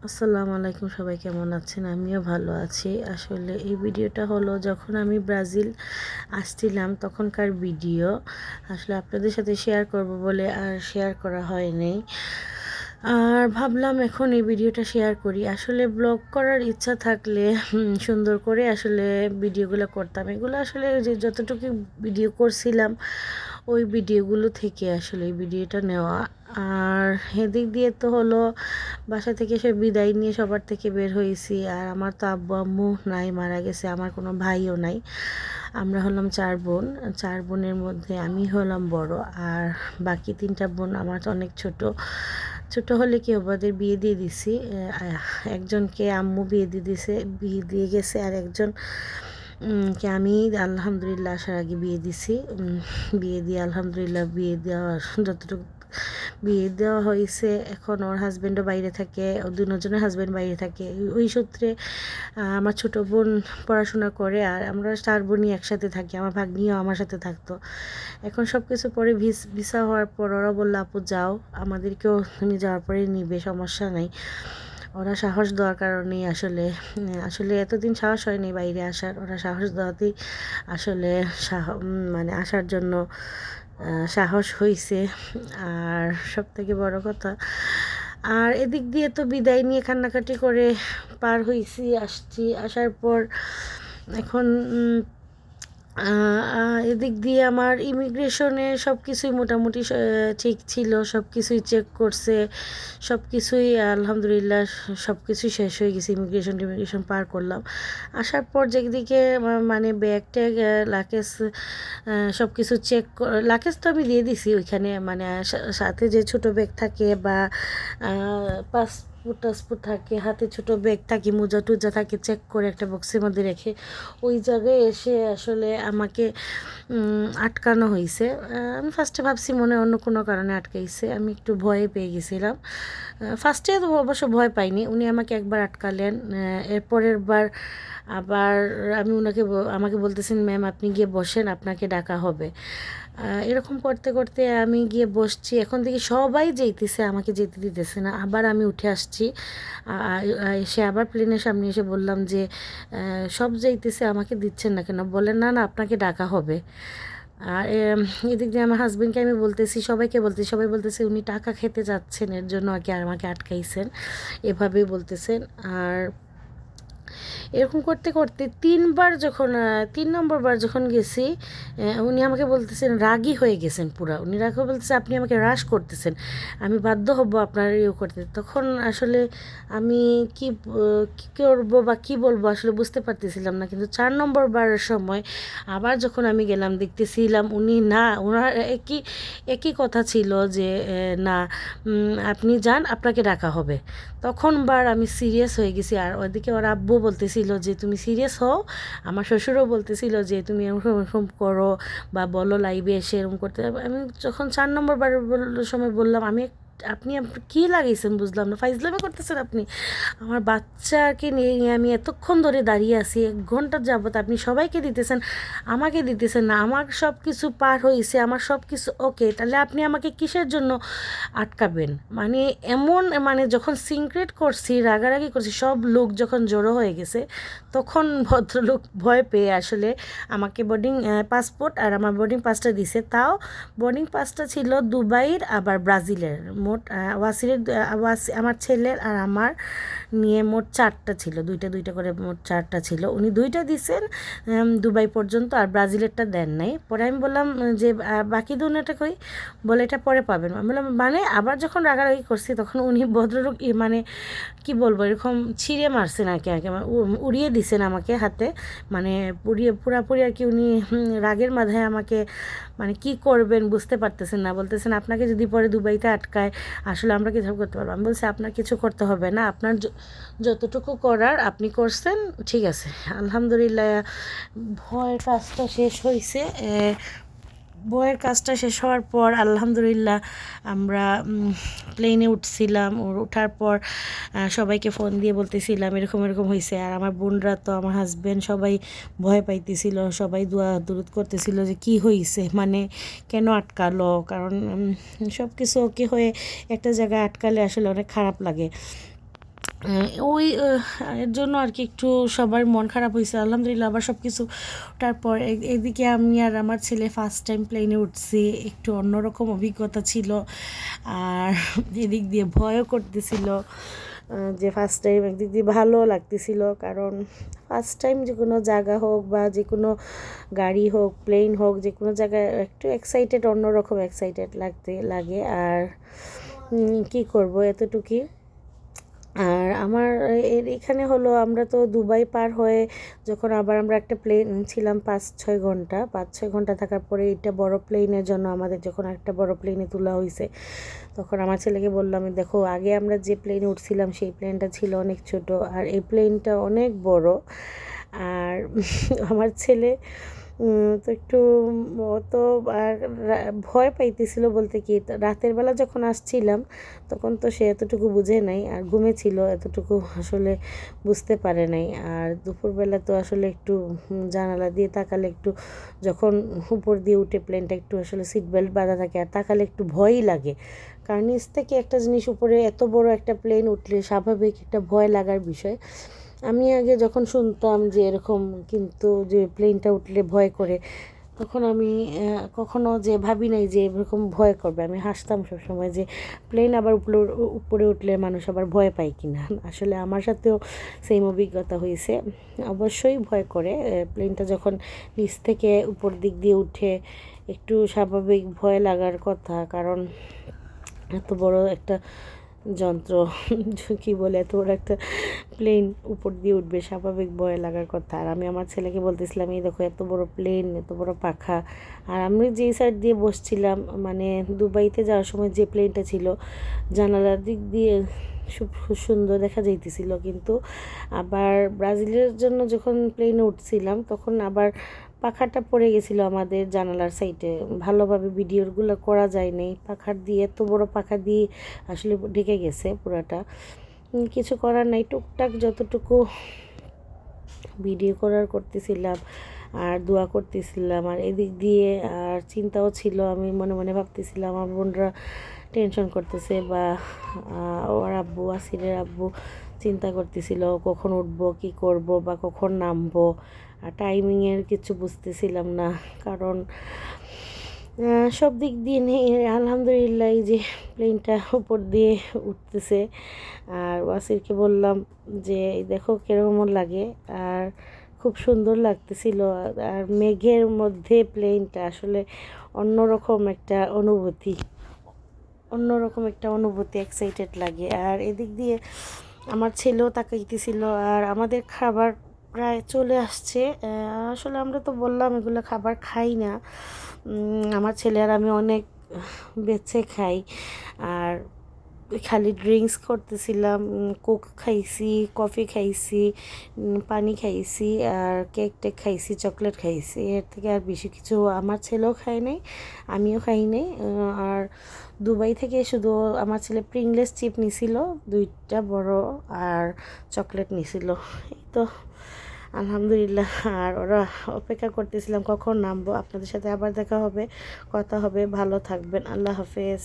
আসসালামু আলাইকুম, সবাই কেমন আছেন? আমিও ভালো আছি। আসলে এই ভিডিওটা হলো যখন আমি ব্রাজিল আসছিলাম তখনকার ভিডিও। আসলে আপনাদের সাথে শেয়ার করব বলে আর শেয়ার করা হয়নি। আর ভাবলাম এখন এই ভিডিওটা শেয়ার করি। আসলে ব্লগ করার ইচ্ছা থাকলে সুন্দর করে আসলে ভিডিওগুলো করতাম। এগুলো আসলে যে যতটুকু ভিডিও করছিলাম ওই ভিডিওগুলো থেকে আসলে এই ভিডিওটা নেওয়া। আর এদিক দিয়ে তো হলো বাসা থেকে সে বিদায় নিয়ে সবার থেকে বের হয়েছি। আর আমার তো আব্বু আম্মু নাই, মারা গেছে। আমার কোনো ভাইও নাই। আমরা হলাম 4 বোন। 4 বোনের মধ্যে আমি হলাম বড়। আর বাকি 3টা বোন আমার তো অনেক ছোট। ছোট হলে কি ওদের বিয়ে দিয়ে দিছি। একজনকে আম্মু বিয়ে দিয়ে দিছে, বিয়ে দিয়ে গেছে। আর একজন কে আমি আলহামদুলিল্লাহ আসার আগে বিয়ে দিছি। বিয়ে দিয়ে আলহামদুলিল্লাহ বিয়ে দেওয়া যতটুকু বিয়ে দেওয়া হয়েছে। এখন ওর হাজব্যান্ডও বাইরে থাকে, ও দুজনের হাজব্যান্ড বাইরে থাকে। ওই সূত্রে আমার ছোটো বোন পড়াশোনা করে। আর আমরা 4 বোনই একসাথে থাকি। আমার ভাগ্নিও আমার সাথে থাকতো। এখন সব কিছু পরে ভিসা হওয়ার পর ওরা বললো, আপু যাও, আমাদেরকেও তুমি যাওয়ার পরে নিবে, সমস্যা নাই। ওরা সাহস দেওয়ার কারণেই আসলে আসলে এতদিন সাহস হয়নি বাইরে আসার। ওরা সাহস দেওয়াতেই আসলে মানে আসার জন্য সাহস হয়েছে। আর সব থেকে বড় কথা, আর এদিক দিয়ে তো বিদায় নিয়ে কান্নাকাটি করে পার হয়েছি, আসছি। আসার পর এখন এদিক দিয়ে আমার ইমিগ্রেশনে সব কিছুই মোটামুটি ঠিক ছিল। সব কিছুই চেক করছে, সব কিছুই আলহামদুলিল্লাহ সব কিছুই শেষ হয়ে গেছে। ইমিগ্রেশন পার করলাম। আসার পর যেদিকে মানে ব্যাগ ট্যাগ লাকেজ সব কিছু চেক, লাকেজ তো আমি দিয়ে দিছি ওইখানে। মানে সাথে যে ছোটো ব্যাগ থাকে বা পাসপোর্ট টাসপোর্ট থাকে, হাতে ছোটো ব্যাগ থাকে, মোজা টুজা থাকে, চেক করে একটা বক্সের মধ্যে রেখে ওই জায়গায় এসে আসলে আমাকে আটকানো হয়েছে। আমি ফার্স্টে ভাবছি মনে অন্য কোনো কারণে আটকাইছে। আমি একটু ভয়ে পেয়ে গেছিলাম। ফার্স্টে তো অবশ্য ভয় পাইনি। উনি আমাকে একবার আটকালেন, এরপরের বার আবার আমি আমাকে বলতেছেন, ম্যাম আপনি গিয়ে বসেন, আপনাকে ডাকা হবে। এরকম করতে করতে আমি গিয়ে বসছি। এখন থেকে সবাই যেতেছে, আমাকে যেতে দিতেছে না। আবার আমি উঠে আসছি। এসে আবার প্লেনের সামনে এসে বললাম যে সব যাইতেছে, আমাকে দিচ্ছেন না কেন? বলেন না না, আপনাকে ডাকা হবে। আর এদিক দিয়ে আমার হাজব্যান্ডকে আমি বলতেছি, সবাইকে বলতেছি, সবাই বলতেছে উনি টাকা খেতে যাচ্ছেন, এর জন্য আর কি আমাকে আটকাইছেন, এভাবেই বলতেছেন। আর এরকম করতে করতে 3বার যখন 3 নম্বর বার যখন গেছি, উনি আমাকে বলতেছেন, রাগী হয়ে গেছেন পুরা। উনি রাগে বলতেছে, আপনি আমাকে হ্রাস করতেছেন, আমি বাধ্য হব আপনার করতে। তখন আসলে আমি কি করবো বা কী বলবো আসলে বুঝতে পারতেছিলাম না। কিন্তু 4 নম্বর বারের সময় আবার যখন আমি গেলাম, দেখতেছিলাম উনি না, ওনার একই কথা ছিল যে না, আপনি যান, আপনাকে ডাকা হবে। তখন আমি সিরিয়াস হয়ে গেছি। আর ওদিকে ওর আব্বু বলতেছিল যে তুমি সিরিয়াস হও। আমার শ্বশুরও বলতেছিল যে তুমি এরকম করো বা বলো লাইভে এসে এরকম করতে। আমি যখন 4 নম্বর সময় বললাম, আপনি কী লাগাইছেন বুঝলাম না, ফাইজলামি করতেছেন আপনি। আমার বাচ্চাকে নিয়ে আমি এতক্ষণ ধরে দাঁড়িয়ে আছি, 1 ঘন্টা যাবত। আপনি সবাইকে দিতেছেন, আমাকে দিতেছেন না। আমার সব কিছু পার হয়েছে, আমার সব কিছু ওকে, তাহলে আপনি আমাকে কিসের জন্য আটকাবেন? মানে এমন, মানে যখন সিনক্রেট করছি, রাগারাগি করছি, সব লোক যখন জড়ো হয়ে গেছে, তখন ভদ্রলোক ভয় পেয়ে আসলে আমাকে বোর্ডিং পাসপোর্ট আর আমার বোর্ডিং পাসটা দিছে। তাও বোর্ডিং পাসটা ছিল দুবাইয়ের আবার ব্রাজিলের। মোট ওয়াসিরের আমার ছেলের আর আমার নিয়ে মোট 4টা ছিল, দুইটা দুইটা করে মোট 4টা ছিল। উনি 2টা দিছেন দুবাই পর্যন্ত, আর ব্রাজিলেরটা দেন নাই। পরে আমি বললাম যে বাকি দুটাটা কই? বলে এটা পরে পাবেন। আমি বললাম মানে, আবার যখন রাগারাগি করছি তখন উনি ভদ্রলোক মানে কি বলবো, এরকম ছিঁড়ে মারছেন আর কি, উড়িয়ে দিছেন আমাকে হাতে। মানে পুরাপুরি আর কি। উনি রাগের মাথায় আমাকে মানে কি করবেন বুঝতে পারতেছেন না। বলতেছেন, আপনাকে যদি পরে দুবাইতে আটকায় আসলে আমরা কিছু করতে পারবো। আমি বলছি, আপনার কিছু করতে হবে না, আপনার যতটুকু করার আপনি করছেন, ঠিক আছে। আলহামদুলিল্লাহ ভয়ের কাজটা শেষ হয়েছে। বইয়ের কাজটা শেষ হওয়ার পর আলহামদুলিল্লাহ আমরা প্লেনে উঠছিলাম। ওঠার পর সবাইকে ফোন দিয়ে বলতেছিলাম এরকম এরকম হয়েছে। আর আমার বোনরা তো, আমার হাজব্যান্ড সবাই ভয় পাইতেছিল, সবাই দোয়া দুরুদ করতেছিল যে কি হয়েছে, মানে কেন আটকালো। কারণ সব কিছু ওকে হয়ে একটা জায়গায় আটকালে আসলে অনেক খারাপ লাগে। ওই এর জন্য আর কি একটু সবার মন খারাপ হয়েছে। আলহামদুলিল্লাহ আবার সব কিছু তারপর এদিকে আমি আর আমার ছেলে ফার্স্ট টাইম প্লেনে উঠছি, একটু অন্যরকম অভিজ্ঞতা ছিল। আর এদিক দিয়ে ভয়ও করতেছিল, যে ফার্স্ট টাইম একদিক দিয়ে ভালো লাগতেছিল, কারণ ফার্স্ট টাইম যে কোনো জায়গা হোক বা যে কোনো গাড়ি হোক, প্লেন হোক, যে কোনো জায়গায় একটু এক্সাইটেড, অন্যরকম এক্সাইটেড লাগে। আর কি করব, এতটুকুই। আর আমার এখানে হলো, আমরা তো দুবাই পার হয়ে যখন আবার আমরা একটা প্লেন ছিলাম 5-6 ঘন্টা থাকার পরে, এটা বড় প্লেনের জন্য আমাদের যখন একটা বড় প্লেনে তোলা হয়েছে, তখন আমার ছেলেকে বললাম, দেখো আগে আমরা যে প্লেনে উঠছিলাম সেই প্লেনটা ছিল অনেক ছোট, আর এই প্লেনটা অনেক বড়। আর আমার ছেলে তো একটু তো আর ভয় পাইতেছিল বলতে কি, রাতের বেলা যখন আসছিলাম তখন তো সে এতটুকু বুঝে নাই, আর ঘুমেছিল, এতটুকু আসলে বুঝতে পারে নাই। আর দুপুরবেলা তো আসলে একটু জানালা দিয়ে তাকালে একটু, যখন উপর দিয়ে উঠে প্লেনটা একটু আসলে সিট বেল্ট বাঁধা থাকে, আর তাকালে একটু ভয়ই লাগে, কারণ নিচ থেকে একটা জিনিস উপরে এত বড় একটা প্লেন উঠলে স্বাভাবিক একটা ভয় লাগার বিষয়। আমি আগে যখন শুনতাম যে এরকম, কিন্তু যে প্লেনটা উঠলে ভয় করে, তখন আমি কখনো যে ভাবি নাই যে এরকম ভয় করবে। আমি হাসতাম সবসময় যে প্লেন আবার উপরে উঠলে মানুষ আবার ভয় পায় কি না। আসলে আমার সাথেও সেম অভিজ্ঞতা হয়েছে, অবশ্যই ভয় করে। প্লেনটা যখন নিচ থেকে উপর দিক দিয়ে উঠে, একটু স্বাভাবিক ভয় লাগার কথা, কারণ এত বড় একটা যন্ত্র, কী বলে, এত বড় একটা প্লেন উপর দিয়ে উঠবে, স্বাভাবিক ভয় লাগার কথা। আর আমি আমার ছেলেকে বলতেছিলাম, এই দেখো এত বড় প্লেন, এত বড় পাখা। আর আমি যেই সাইড দিয়ে বসছিলাম, মানে দুবাইতে যাওয়ার সময় যে প্লেনটা ছিল, জানালার দিক দিয়ে খুব সুন্দর দেখা যাইতেছিল, কিন্তু আবার ব্রাজিলের জন্য যখন প্লেনে উঠছিলাম, তখন আবার পাখাটা পড়ে গেছিলো আমাদের জানালার সাইডে, ভালোভাবে ভিডিওগুলো করা যায় নাই, পাখার দিয়ে, এত বড় পাখা দিয়ে আসলে ঢেকে গেছে পুরাটা। কিছু করার নাই, টুকটাক যতটুকু ভিডিও করতেছিলাম আর দোয়া করতেছিলাম। আর এদিক দিয়ে আর চিন্তাও ছিল, আমি মনে মনে ভাবতেছিলাম আমার বোনরা টেনশন করতেছে, বা ওর আব্বু, আসিরের আব্বু চিন্তা করতেছিল কখন উঠবো, কি করব, বা কখন নামবো। আর টাইমিংয়ের কিছু বুঝতেছিলাম না, কারণ সব দিক দিয়ে নেই। আলহামদুলিল্লাহ এই যে প্লেনটা উপর দিয়ে উঠতেছে, আর ওয়াসিরকে বললাম যে দেখো কীরকম লাগে, আর খুব সুন্দর লাগতেছিল। আর মেঘের মধ্যে প্লেনটা আসলে অন্যরকম একটা অনুভূতি, এক্সাইটেড লাগে। আর এদিক দিয়ে আমার ছেলেও তাকাইতেছিল। আর আমাদের খাবার প্রায় চলে আসছে। আসলে আমরা তো বললাম এগুলো খাবার খাই না, আমার ছেলে আর আমি অনেক বেছে খাই। আর খালি ড্রিঙ্কস করতেছিলাম, কোক খাইছি, কফি খাইছি, পানি খাইছি, আর কেক টেক খাইছি, চকলেট খাইছি। এর থেকে আর বেশি কিছু আমার ছেলেও খায় নাই, আমিও খাই নাই। আর দুবাই থেকে শুধু আমার ছেলে প্রিংলেস চিপ নিছিল 2টা বড়, আর চকলেট নিছিল, এই তো আলহামদুলিল্লাহ। আর ওরা অপেক্ষা করতেছিলাম কখন নামবো। আপনাদের সাথে আবার দেখা হবে, কথা হবে। ভালো থাকবেন, আল্লাহ হাফেজ।